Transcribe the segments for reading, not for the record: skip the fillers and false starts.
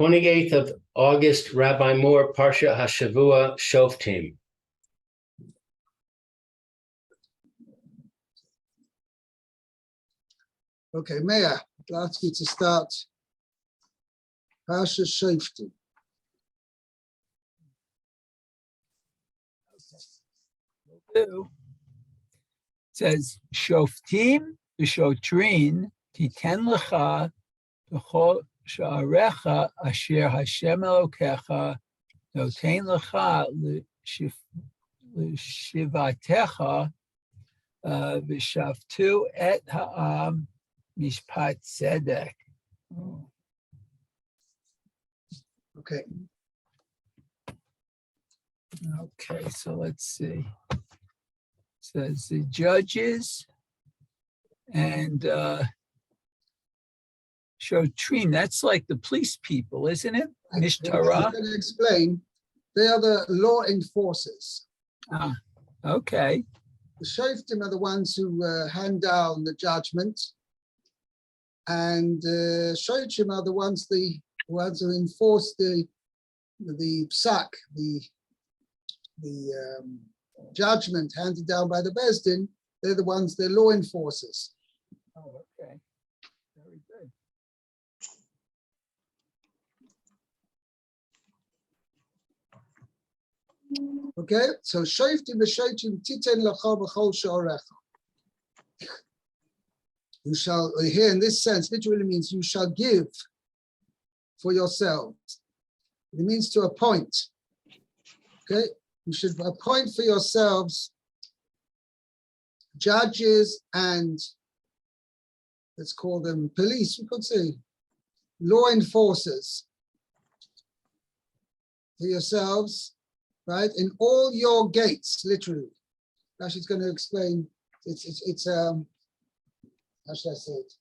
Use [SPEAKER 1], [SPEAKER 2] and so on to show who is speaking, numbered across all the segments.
[SPEAKER 1] 28th of August, Rabbi Moore, Parsha Hashavua, Shoftim.
[SPEAKER 2] Okay, Meir, I'd ask you to start Parsha Shoftim.
[SPEAKER 3] It says, Shoftim v'shotrin titen lecha b'chol sha'arecha asher Hashem Elokecha noten lecha l'shivatecha v'shavtu et ha'am mishpat tzedek.
[SPEAKER 2] Okay.
[SPEAKER 3] Okay, so let's see. It says the judges and Shotrim, that's like the police people, isn't it? Mishtara.
[SPEAKER 2] I'm going to explain. They are the law enforcers.
[SPEAKER 3] Ah, okay.
[SPEAKER 2] The Shoftim are the ones who hand down the judgment, and Shotrim are the ones who enforce the psak, the judgment handed down by the Beis Din. They're the ones, they're law enforcers.
[SPEAKER 3] Oh, okay. Very good.
[SPEAKER 2] Okay, so Shoftim v'shotrim titen lecha b'chol sha'arecha. You shall, here in this sense, literally means you shall give for yourselves. It means to appoint. Okay, you should appoint for yourselves judges and, let's call them police, we could say, law enforcers for yourselves, right? In all your gates, literally. Rashi is going to explain. It's how should I say it?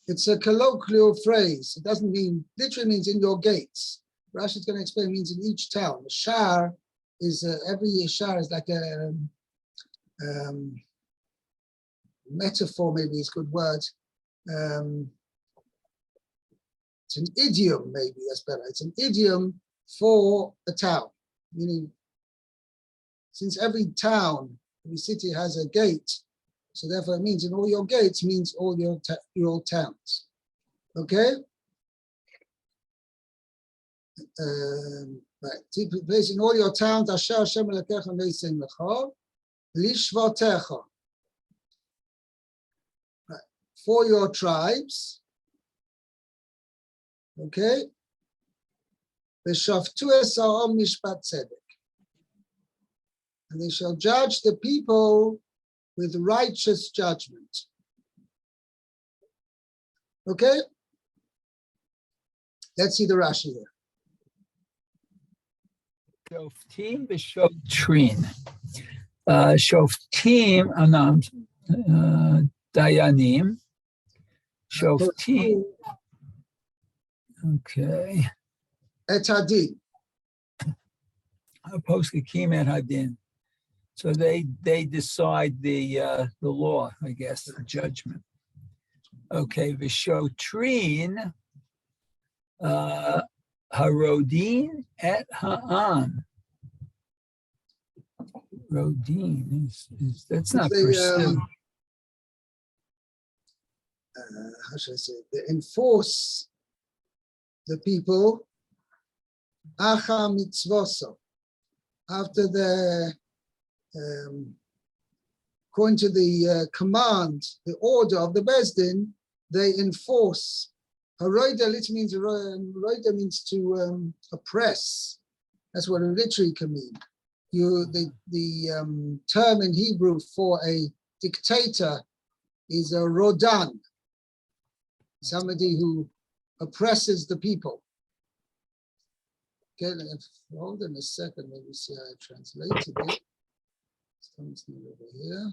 [SPEAKER 2] It's a colloquial phrase. It doesn't mean, literally means in your gates. Rashi is going to explain means in each town. The shar is, every shar is like a metaphor, maybe is a good word. It's an idiom, maybe that's better. It's an idiom for a town, meaning since every town, every city has a gate, so therefore it means in all your gates means all your towns. Okay? Right. Place in all your towns, Asher Hashem Elokecha Neisen Lecha, Lishvatecha. Right. For your tribes. Okay? V'shavtu es ha'am mishpat tzedek. And they shall judge the people with righteous judgment. Okay? Let's see the Rashi here.
[SPEAKER 3] Shoftim v'shotrin. Shoftim, Dayanim. Shoftim. Okay.
[SPEAKER 2] Et hadin.
[SPEAKER 3] Poskekim et hadin. So they decide the law, I guess, the judgment. Okay, v'shotrin harodin et ha'am. Rodin is that's not pursue.
[SPEAKER 2] How should I say it? They enforce the people acha mitzvoso, after the according to the command, the order of the Beis Din, they enforce. Haroida literally means to oppress. That's what it literally can mean. The term in Hebrew for a dictator is a rodan, somebody who oppresses the people. Okay, hold on a second, maybe see how I translated it. Something over here.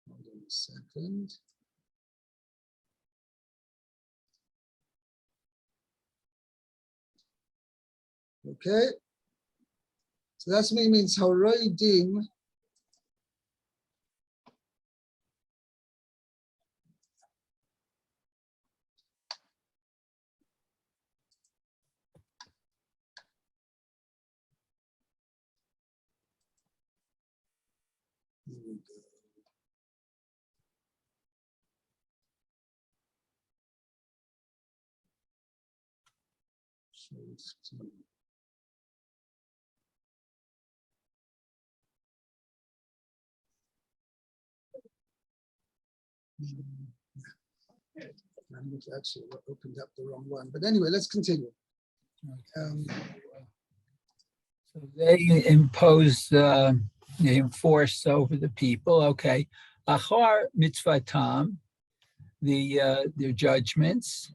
[SPEAKER 2] Hold on a second. Okay, so that's means haroidim. we go. Shoftim. I actually opened up the wrong one, but anyway, let's continue.
[SPEAKER 3] So they impose, they enforce over the people. Okay, achar mitzvatam, their judgments,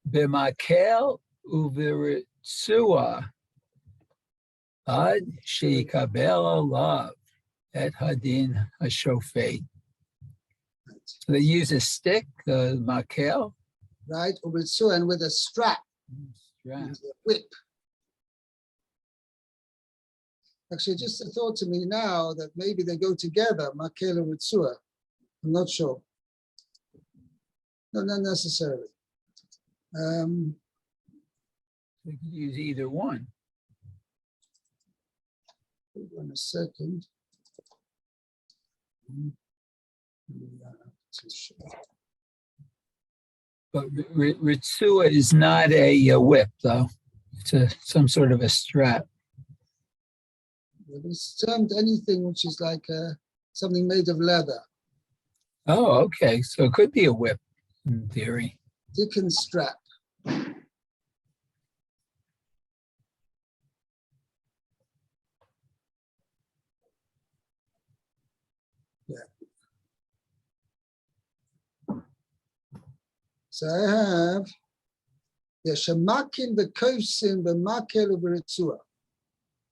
[SPEAKER 3] b'makel uveritzua ad sheikabel alav et hadin hashofet. So they use a stick, makel,
[SPEAKER 2] Right, and with a strap,
[SPEAKER 3] strap.
[SPEAKER 2] a whip. Actually, just a thought to me now that maybe they go together, makel and ritzua. I'm not sure. No, not necessarily.
[SPEAKER 3] They could use either one.
[SPEAKER 2] Hold on a second.
[SPEAKER 3] But ritzua is not a whip, though. It's some sort of a strap.
[SPEAKER 2] It's termed anything which is like something made of leather.
[SPEAKER 3] Oh, okay. So it could be a whip in theory.
[SPEAKER 2] Dickens strap. Yeah. So I have Shemakin v'kosin b'makel u'b'ritzua.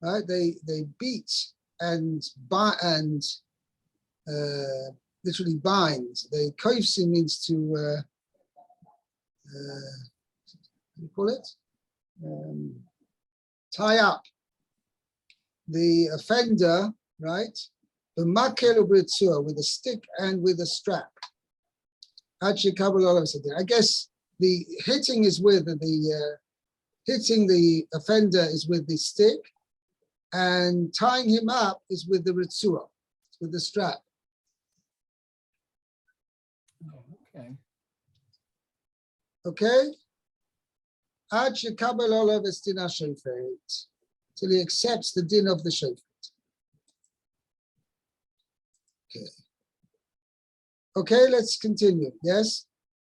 [SPEAKER 2] Right? They beat and literally bind. They kosin means to what do you call it? Tie up the offender, right? B'makel u'b'ritzua, with a stick and with a strap. I guess the hitting is with hitting the offender is with the stick, and tying him up is with the ritzua, with the strap.
[SPEAKER 3] Oh, okay.
[SPEAKER 2] Okay? Till he accepts the din of the shofet. Okay. Okay, let's continue. Yes?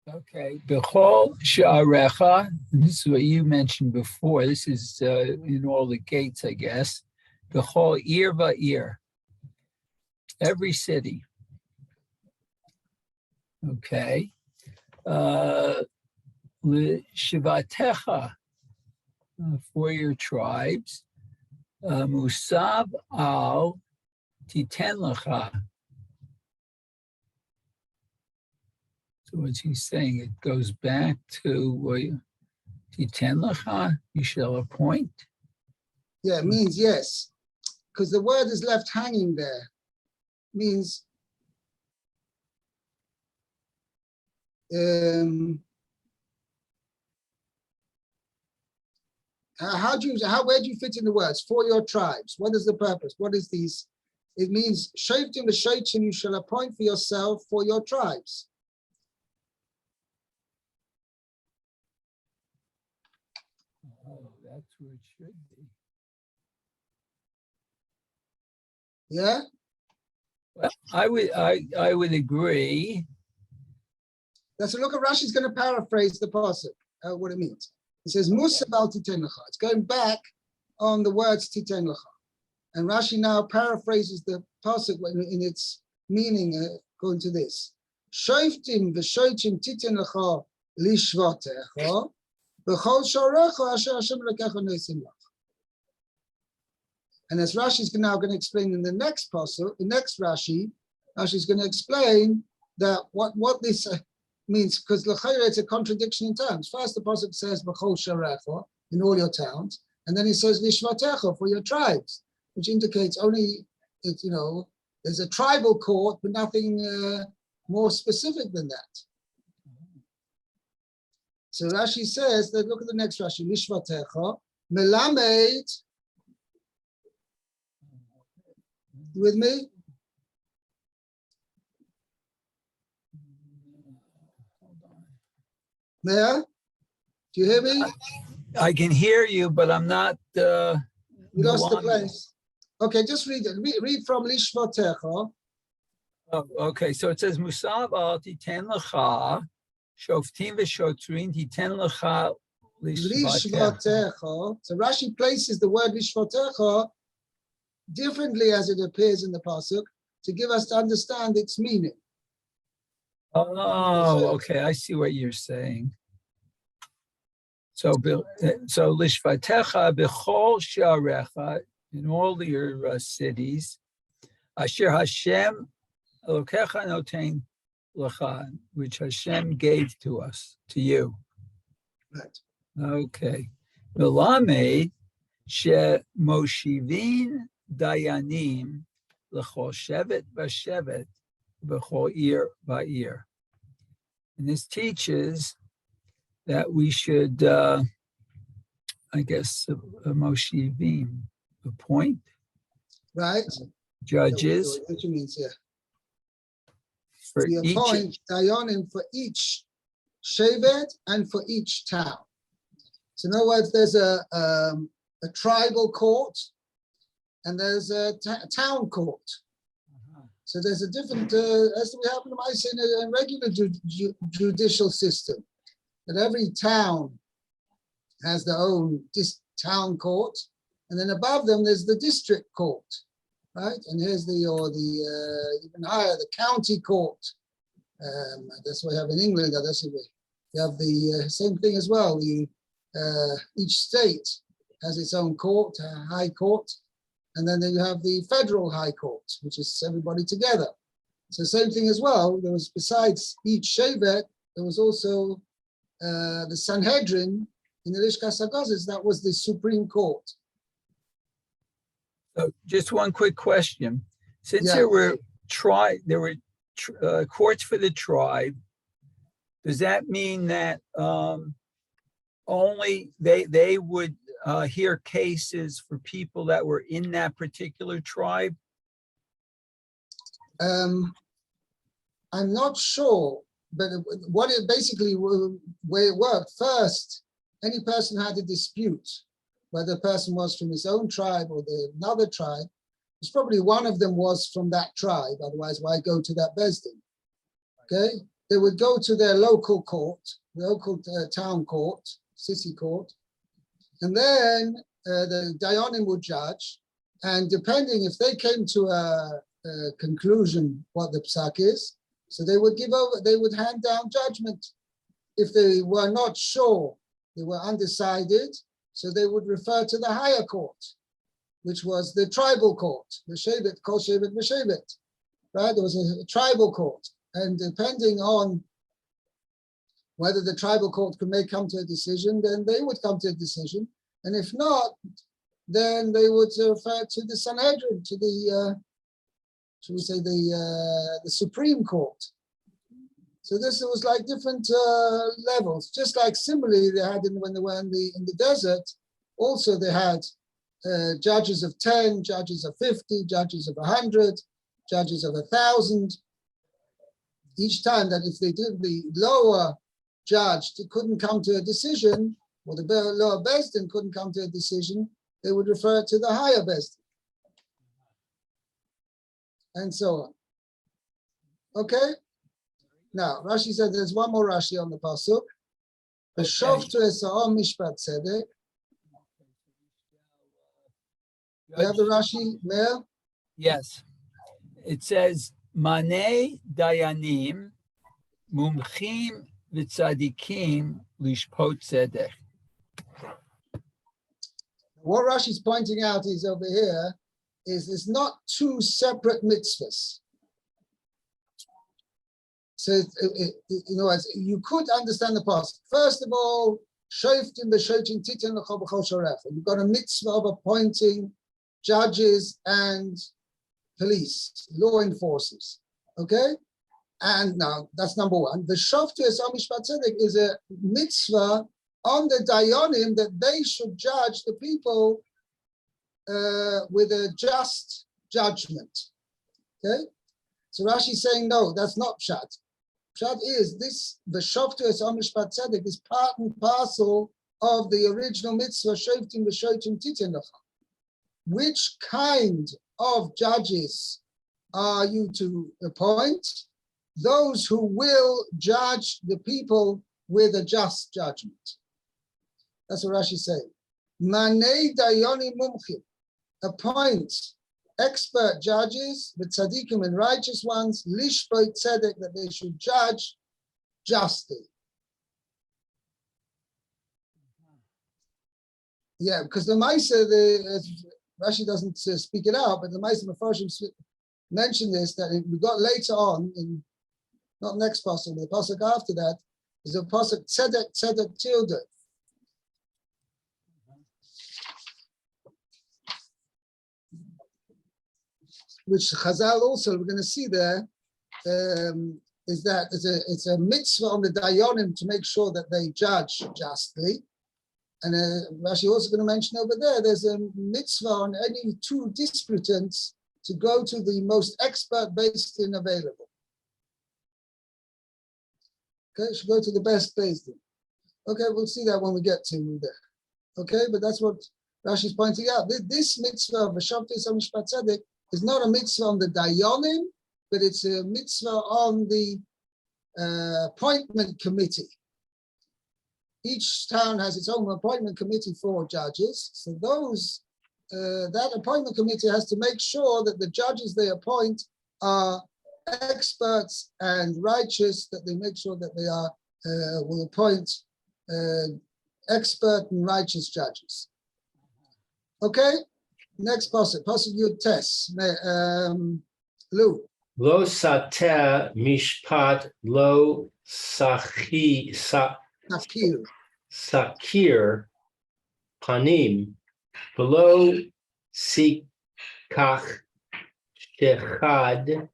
[SPEAKER 3] Okay. B'chol sha'arecha, this is what you mentioned before. This is in all the gates, I guess. B'chol ir va'ir. Every city. Okay. L'shivatecha, for your tribes. Musab al titen lecha. So what's he saying? It goes back to titen lecha, you shall appoint.
[SPEAKER 2] Yeah, it means yes. Because the word is left hanging there. Means where do you fit in the words? For your tribes. What is the purpose? What is these? It means Shoftim v'Shoftim you shall appoint for yourself for your tribes.
[SPEAKER 3] Oh, that's where it should be.
[SPEAKER 2] Yeah?
[SPEAKER 3] Well, I would agree.
[SPEAKER 2] That's a look at Rashi's going to paraphrase the pasuk, what it means. It says Musa bal titen lecha. It's going back on the words titen lecha. And Rashi now paraphrases the pasuk in its meaning according to this. Shoftim v'shoftim titen lecha lishvatecha b'chol shorecha asher Hashem lekecha noisim lach. And as Rashi is now going to explain in the next pasuk, the next Rashi is going to explain that what this means, because l'chayra it's a contradiction in terms. First, the pasuk says b'chol shorecha in all your towns, and then he says lishvatecha for your tribes, which indicates only there's a tribal court, but nothing more specific than that. So Rashi says that, look at the next Rashi, lishvatecha melamed. You with me? Mayor, do you hear me?
[SPEAKER 3] I can hear you, but I'm not.
[SPEAKER 2] You lost the
[SPEAKER 3] Milan-
[SPEAKER 2] place. Okay, just read it. Read from Lishvotecha.
[SPEAKER 3] Oh, okay, so it says Musav al titen lecha, Shoftim v'shotrin titen lecha lishvatecha.
[SPEAKER 2] Lishvotecha. So Rashi places the word Lishvotecha differently as it appears in the pasuk to give us to understand its meaning.
[SPEAKER 3] Oh, okay, I see what you're saying. So lishvatecha b'chol sharecha, in all your cities, asher Hashem Elokecha notein lecha, which Hashem gave to us, to you.
[SPEAKER 2] Right.
[SPEAKER 3] Okay. V'lamed she moshivin dayanim lechol shevet v'shevet b'chol ir va'ir. And this teaches that we should, I guess, moshivin, appoint
[SPEAKER 2] Right?
[SPEAKER 3] judges
[SPEAKER 2] What you mean, yeah.
[SPEAKER 3] for
[SPEAKER 2] We
[SPEAKER 3] each.
[SPEAKER 2] appoint dayanim for each shevet and for each town. So in other words, there's a tribal court and there's a town court. So there's a different, as we have in a regular judicial system, that every town has their own town court, and then above them there's the district court, right? And here's even higher, the county court. That's what we have in England. That's it. You have the same thing as well. Each state has its own court, high court, and then you have the federal high court, which is everybody together. So same thing as well. There was, besides each shevet, there was also the Sanhedrin in the Lishkas HaGazis. That was the Supreme Court.
[SPEAKER 3] So just one quick question. Since
[SPEAKER 2] Yeah.
[SPEAKER 3] there were courts for the tribe, does that mean that only they would hear cases for people that were in that particular tribe?
[SPEAKER 2] I'm not sure, but what it basically, way it worked, first, any person had a dispute, whether the person was from his own tribe or another tribe. It's probably one of them was from that tribe, otherwise why go to that Bezdin? Okay, they would go to their local court, local town court, city court, and then the Dayanim would judge, and depending if they came to a conclusion what the psak is, so they would hand down judgment. If they were not sure, they were undecided, so they would refer to the higher court, which was the tribal court, the shevet, kol shevet v'shevet, right? There was a tribal court, and depending on whether the tribal court could come to a decision, then they would come to a decision, and if not, then they would refer to the Sanhedrin, to the should we say the Supreme Court. So this was like different levels, just like similarly they had when they were in the desert. Also they had judges of 10, judges of 50, judges of 100, judges of 1,000. Each time that if they did the lower judge couldn't come to a decision, or the lower Bezdin couldn't come to a decision, they would refer to the higher Bezdin. And so on. Okay? Now, Rashi said there's one more Rashi on the pasuk. Shoftu esa'om mishpat tzedek. You have the Rashi, Meir?
[SPEAKER 3] Yes. It says, Mane dayanim mumchim v'tzadikim lishpot tzedek.
[SPEAKER 2] What Rashi's pointing out is over here is it's not two separate mitzvahs. So, you could understand the past. First of all, Shoftim b'shoftim titen l'chol b'chol sharecha. You've got a mitzvah of appointing judges and police, law enforcers. Okay? And now, that's number one. The Shoftu esa'om mishpat tzedek is a mitzvah on the Dayanim that they should judge the people with a just judgment. Okay? So Rashi's saying, no, that's not pshat. Pshat is this, the Shoftim Mishpat Tzedek is part and parcel of the original mitzvah, Shoftim V'Shotim Titen Lecha. Which kind of judges are you to appoint? Those who will judge the people with a just judgment. That's what Rashi is saying. Manei dayoni mumchim. Appoint expert judges, the tzaddikim and righteous ones, lishbot tzedek, that they should judge justly. Yeah, because the Maisa, Rashi doesn't speak it out, but the Maisa Mefarshim mentioned this, that we got later on, in not next pasuk, the pasuk after that, is a pasuk tzedek, tzedek tilde. Which Chazal also, we're going to see there, is that it's a mitzvah on the dayanim to make sure that they judge justly. And Rashi also going to mention over there, there's a mitzvah on any two disputants to go to the most expert Beis Din available. Okay, should go to the best Beis Din. Okay, we'll see that when we get to there. Okay, but that's what Rashi is pointing out. This mitzvah of Shoftim Mishpat Tzedek is not a mitzvah on the dayanim, but it's a mitzvah on the appointment committee. Each town has its own appointment committee for judges. So that appointment committee has to make sure that the judges they appoint are experts and righteous, that they make sure that they are will appoint expert and righteous judges. Okay, next pasuk Yud Tes. Lou.
[SPEAKER 1] Lo sateh mishpat lo sakir panim below sikach shechad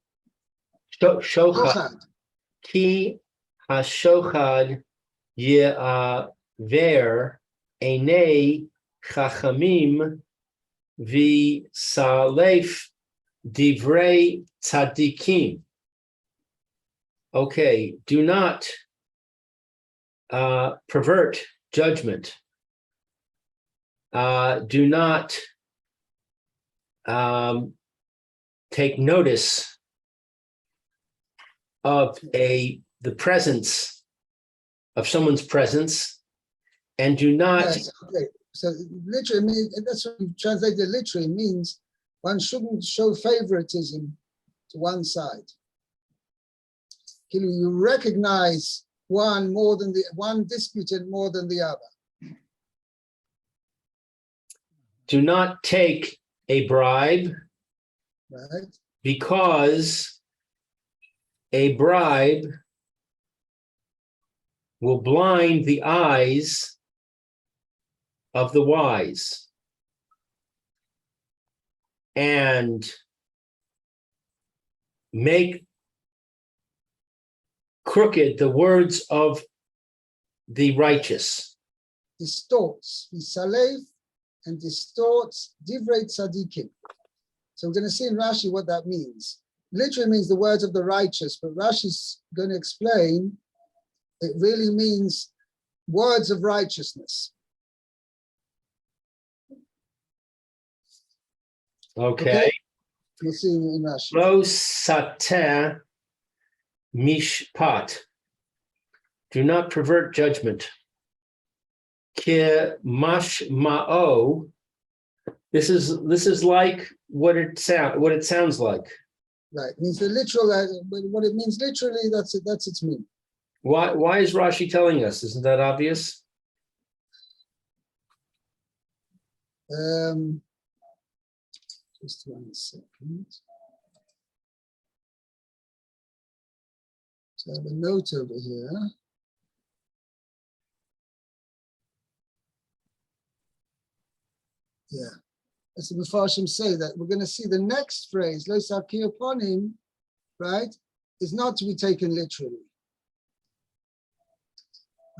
[SPEAKER 1] shochad ki hashochad ye'aver einei chachamim v'salef divrei tzadikim. Okay, do not pervert judgment. Do not take notice of the presence of someone's presence, and do not.
[SPEAKER 2] Yes, okay. So literally, that's what you translated literally means one shouldn't show favoritism to one side. You recognize one disputant more than the other.
[SPEAKER 1] Do not take a bribe,
[SPEAKER 2] right?
[SPEAKER 1] Because a bribe will blind the eyes of the wise and make crooked the words of the righteous.
[SPEAKER 2] Distorts, Misalef, and distorts Divrei Tzadikim. So we're going to see in Rashi what that means. Literally means the words of the righteous, but Rashi's going to explain it really means words of righteousness.
[SPEAKER 1] Okay.
[SPEAKER 2] We'll see in Rashi.
[SPEAKER 1] Lo sateh mishpat. Do not pervert judgment. Ki mashma'o. This is like what it sounds like.
[SPEAKER 2] Right. It means the literal. What it means literally. That's it. That's its meaning.
[SPEAKER 1] Why is Rashi telling us? Isn't that obvious?
[SPEAKER 2] Just 1 second. So I have a note over here. Yeah. As the Mefarshim say, that we're going to see the next phrase, Lo Sakir upon him, right, is not to be taken literally.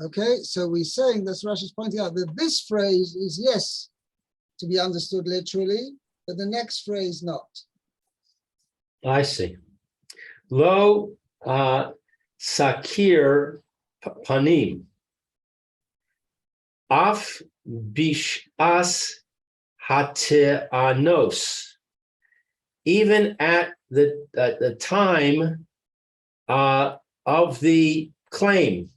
[SPEAKER 2] Okay, so we're saying, that's Rashi's pointing out, that this phrase is, yes, to be understood literally, but the next phrase not.
[SPEAKER 1] I see. Lo sakir panim. Af bishas hateanos. Even at the time of the claim,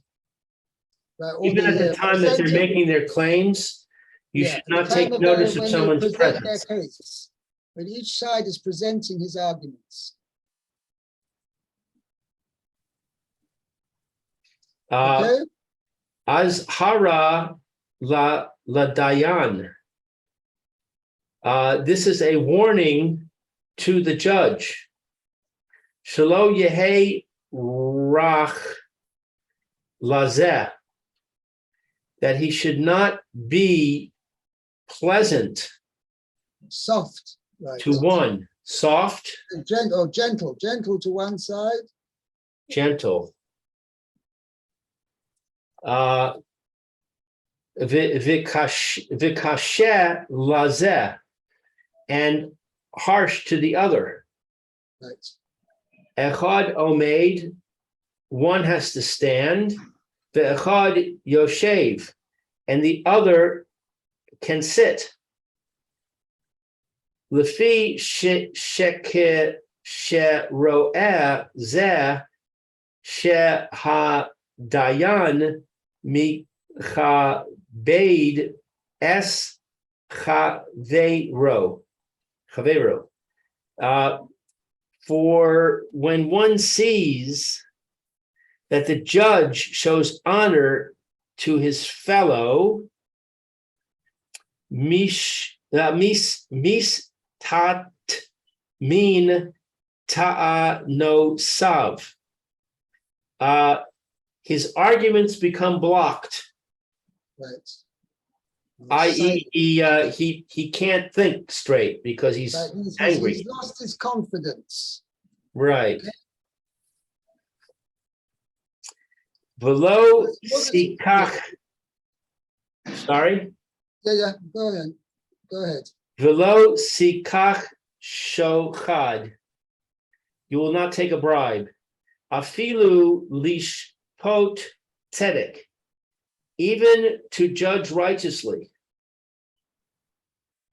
[SPEAKER 2] Right, or
[SPEAKER 1] even at the time that they're
[SPEAKER 2] presenting-
[SPEAKER 1] making their claims, you should not take notice of
[SPEAKER 2] when
[SPEAKER 1] someone's
[SPEAKER 2] they present
[SPEAKER 1] presence.
[SPEAKER 2] their case, when each side is presenting his arguments. Okay,
[SPEAKER 1] Azhara la dayan. This is a warning to the judge. Shelo yehe rach lazeh. That he should not be pleasant
[SPEAKER 2] soft, right?
[SPEAKER 1] to one, soft,
[SPEAKER 2] Gentle to one side.
[SPEAKER 1] gentle. Vikashe lazeh, and harsh to the other.
[SPEAKER 2] Right.
[SPEAKER 1] Echad omeid, one has to stand. Ve'echad yoshev, and the other can sit. Lefi sheroeh zeh shehadayan michabed es chavero. For when one sees that the judge shows honor to his fellow, tat min ta'a no sav. His arguments become blocked,
[SPEAKER 2] Right.
[SPEAKER 1] i.e., he can't think straight because he's angry.
[SPEAKER 2] He's lost his confidence.
[SPEAKER 1] Right. Velo sikach. Sorry.
[SPEAKER 2] Yeah. Go ahead.
[SPEAKER 1] Velo sikach shochad. You will not take a bribe. Afilu lishpot tzedek. Even to judge righteously.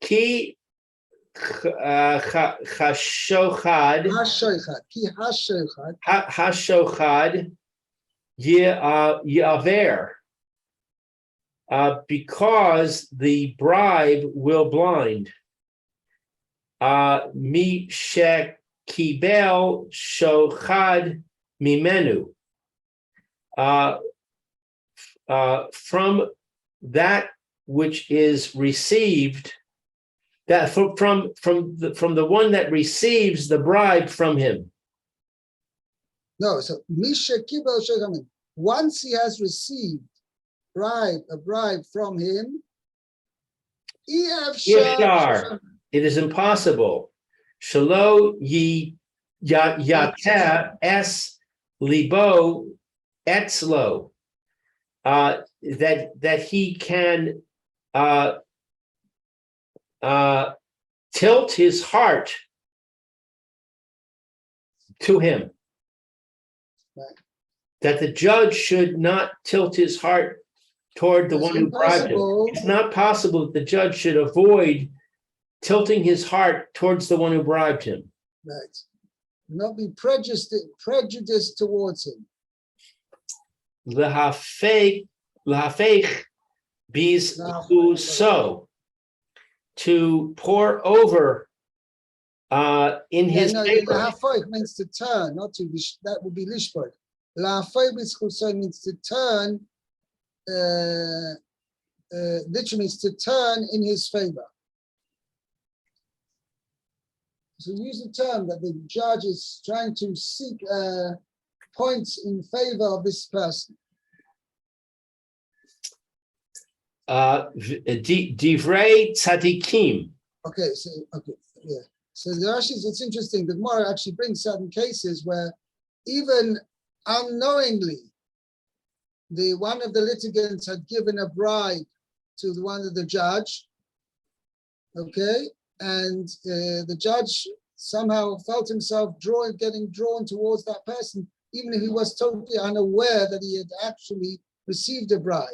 [SPEAKER 1] Ki hashochad. Hashochad yaver. Because the bribe will blind. Mi shekibel shochad mimenu. From that which is received, that from the one that receives the bribe from him.
[SPEAKER 2] No, so Misha Kibel Shechamim. Once he has received a bribe from him,
[SPEAKER 1] Yeshar, it is impossible. Shalo yi yateh es libo etzlo. That he can tilt his heart to him.
[SPEAKER 2] Right.
[SPEAKER 1] That the judge should not tilt his heart toward the one who bribed him. It's not possible that the judge should avoid tilting his heart towards the one who bribed him.
[SPEAKER 2] Right. Not be prejudiced towards him.
[SPEAKER 1] Lahafeich bis so, to pour over in his favor.
[SPEAKER 2] Lahafeich means to turn, not to that would be lishpot. Lahafeich bis so means to turn. Literally means to turn in his favor. So use the term that the judge is trying to seek points in favor of this person.
[SPEAKER 1] Divrei tzadikim.
[SPEAKER 2] Okay, yeah. So the Rashi, it's interesting. The Gemara actually brings certain cases where even unknowingly, one of the litigants had given a bribe to one of the judge. Okay, and the judge somehow felt himself getting drawn towards that person even if he was totally unaware that he had actually received a bribe.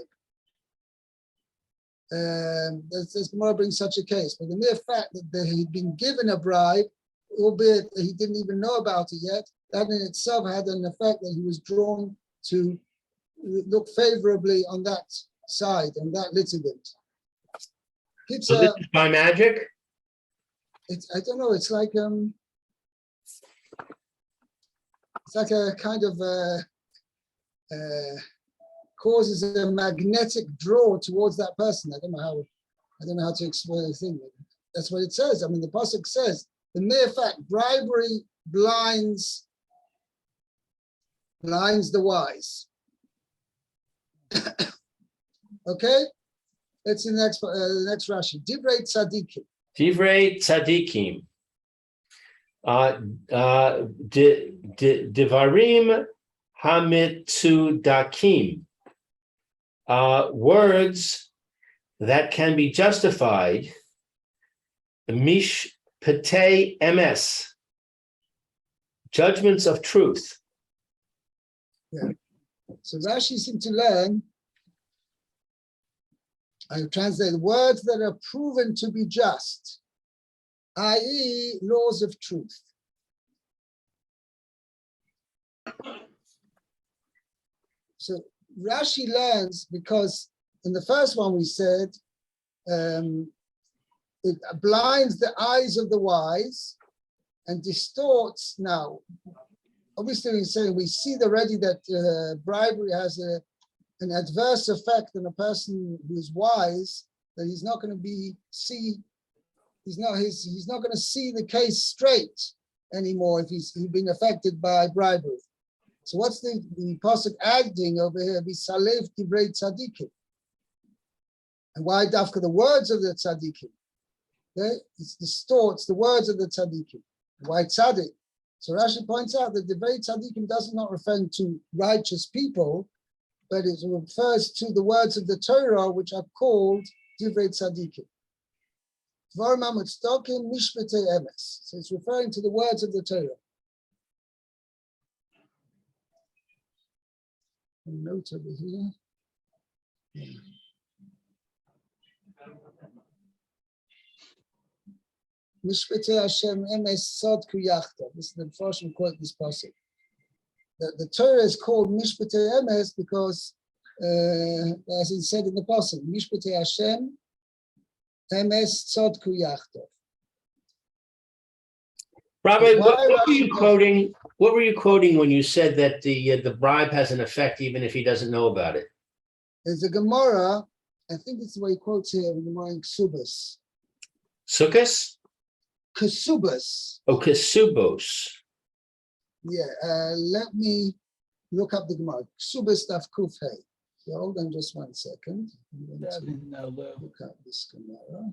[SPEAKER 2] There's more bring such a case, but the mere fact that he'd been given a bribe, albeit that he didn't even know about it yet, that in itself had an effect that he was drawn to look favorably on that side, on that litigant. It's
[SPEAKER 1] So this is by magic?
[SPEAKER 2] I don't know, it's like a kind of causes a magnetic draw towards that person. I don't know how to explain the thing. That's what it says. I mean, the pasuk says the mere fact bribery blinds the wise. Okay, let's see the next Rashi. Divrei tzadikim.
[SPEAKER 1] Divrei tzadikim. Divarim hamitzudakim. Words that can be justified. Mishpatei emes. Judgments of truth.
[SPEAKER 2] Yeah. So Rashi seemed to learn. I translate words that are proven to be just, i.e., laws of truth. So Rashi learns because in the first one we said it blinds the eyes of the wise and distorts. Now, obviously, we're saying we see already that bribery has an adverse effect on a person who is wise, that he's not going to he's not going to see the case straight anymore if he's been affected by bribery. So what's the pasuk adding over here? Bisalev divrei tzadikim. And why dafka the words of the tzadikim? Okay? It distorts the words of the tzadikim. Why tzadik? So Rashi points out that divrei tzadikim does not refer to righteous people, but it refers to the words of the Torah, which are called divrei tzadikim. So it's referring to the words of the Torah. A note over here. Mishpatei Hashem emes sod kuyachta. This is the first quote this passage. The Torah is called Mishpatei emes because, as it said in the passage, Mishpatei Hashem emes sod kuyachta.
[SPEAKER 1] Rabbi, what were you quoting? What were you quoting when you said that the bribe has an effect even if he doesn't know about it?
[SPEAKER 2] There's a Gemara, I think it's the way he quotes here in the Gemara in Ksubas.
[SPEAKER 1] Sukkos?
[SPEAKER 2] Ksubas.
[SPEAKER 1] Oh, Kesubos.
[SPEAKER 2] Yeah, let me look up the Gemara. Ksubas daf kuf hey. So hold on just 1 second. I'm going to look up this Gemara.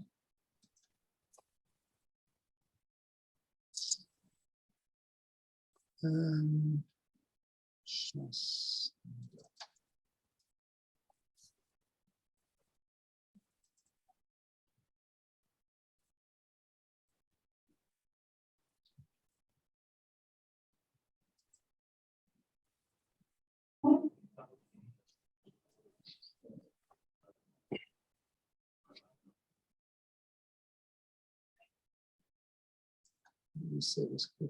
[SPEAKER 2] You say it was good.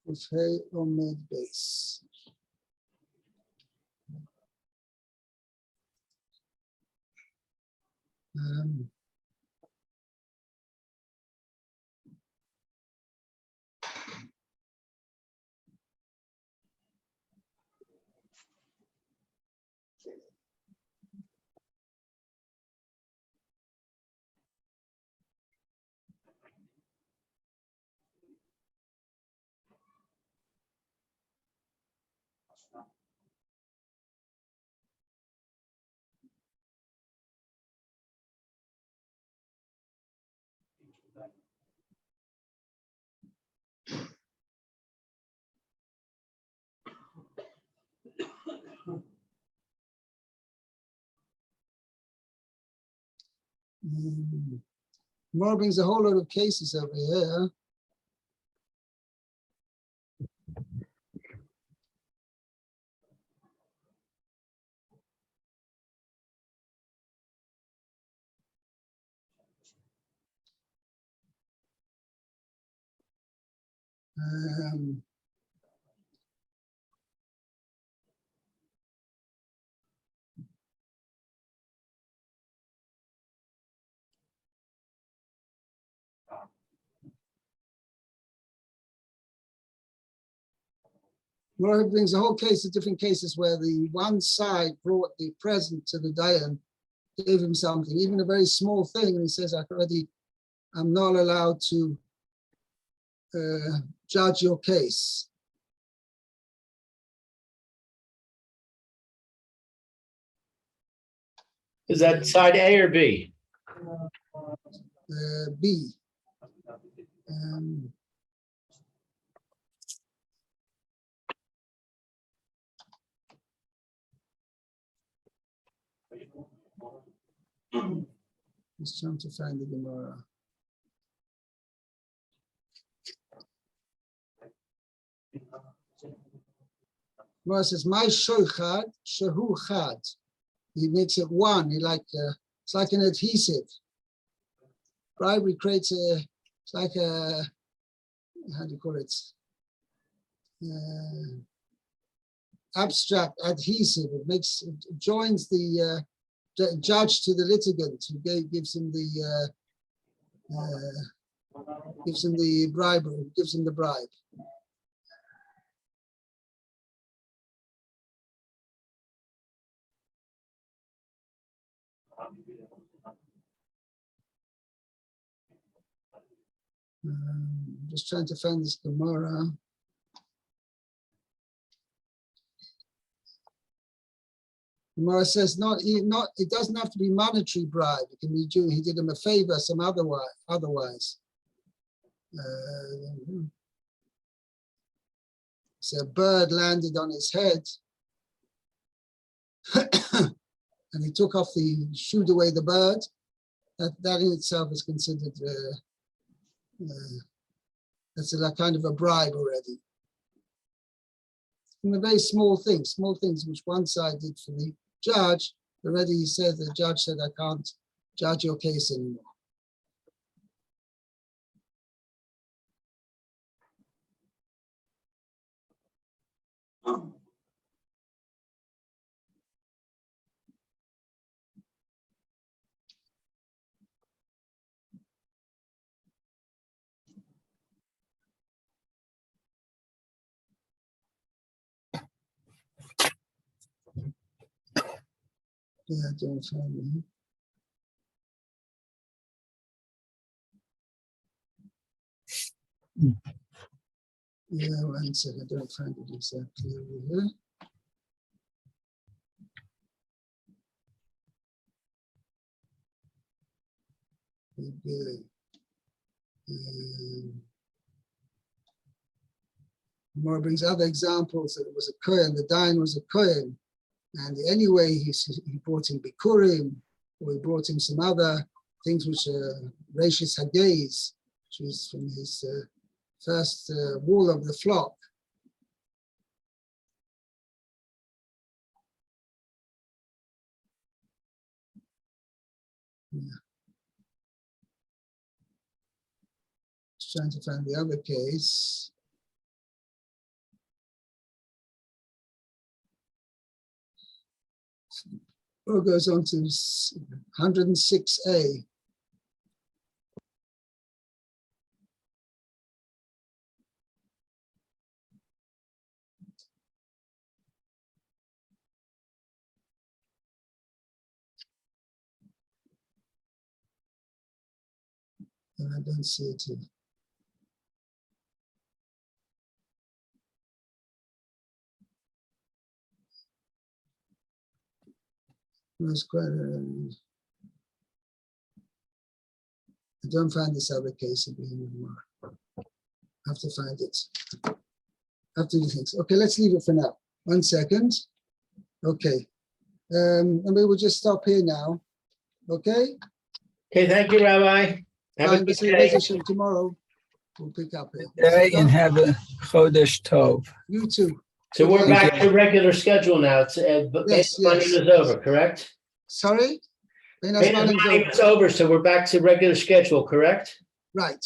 [SPEAKER 2] Kufhei Omed Base. More brings a whole lot of cases over here. Um, More brings a whole case of different cases where the one side brought the present to the Dayan, gave him something, even a very small thing, and he says, I'm not allowed to judge your case.
[SPEAKER 1] Is that side A or B?
[SPEAKER 2] B. Just trying to find the Gemara. Gemara says, "My shochad, shehu chad." He makes it one. It's like an adhesive. Bribery creates it's like a, how do you call it? Abstract adhesive. It joins the judge to the litigant, who gives him the bribery, gives him the bribe. Just trying to find this Gemara. Gemara says it doesn't have to be monetary bribe. It can be due. He did him a favor some otherwise. So a bird landed on his head, and he shooed away the bird. That in itself is considered that's a kind of a bribe already. And the very small things which one side did for the judge, already the judge said, I can't judge your case anymore. Yeah, don't find me. Yeah, one second, I don't find it exactly over here. More brings other examples that it was a Kohen, the Dayan was a Kohen, and anyway he brought him Bikurim, or he brought him some other things which are Rashis Hagez, which was from his first wall of the flock. Yeah. Just trying to find the other case. Or goes on to 106a. And I don't see it here. It was quite I don't find this other case anymore. I have to find it. I have to do things. Okay, let's leave it for now. 1 second. Okay. And we will just stop here now. Okay?
[SPEAKER 1] Okay, thank you, Rabbi. Have a
[SPEAKER 2] Fine,
[SPEAKER 1] good
[SPEAKER 2] B'Shem
[SPEAKER 1] day.
[SPEAKER 2] Hashem, tomorrow we'll pick up here.
[SPEAKER 3] Day and have a Chodesh Tov.
[SPEAKER 2] You too.
[SPEAKER 1] So we're
[SPEAKER 2] Okay.
[SPEAKER 1] back to regular schedule now. It's
[SPEAKER 2] Yes,
[SPEAKER 1] Monday
[SPEAKER 2] yes.
[SPEAKER 1] is over, correct?
[SPEAKER 2] Sorry? Ben
[SPEAKER 1] Monday
[SPEAKER 2] Azmanim
[SPEAKER 1] is over, so we're back to regular schedule, correct?
[SPEAKER 2] Right.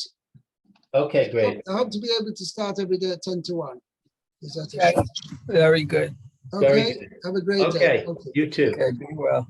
[SPEAKER 1] Okay, great.
[SPEAKER 2] I hope to be able to start every day at 10 to 1. Is that
[SPEAKER 3] Okay.
[SPEAKER 2] okay?
[SPEAKER 3] Very good.
[SPEAKER 1] Very
[SPEAKER 2] Okay.
[SPEAKER 1] good.
[SPEAKER 2] Have a great
[SPEAKER 1] Okay,
[SPEAKER 2] day. Okay.
[SPEAKER 1] you too.
[SPEAKER 3] Okay, be well.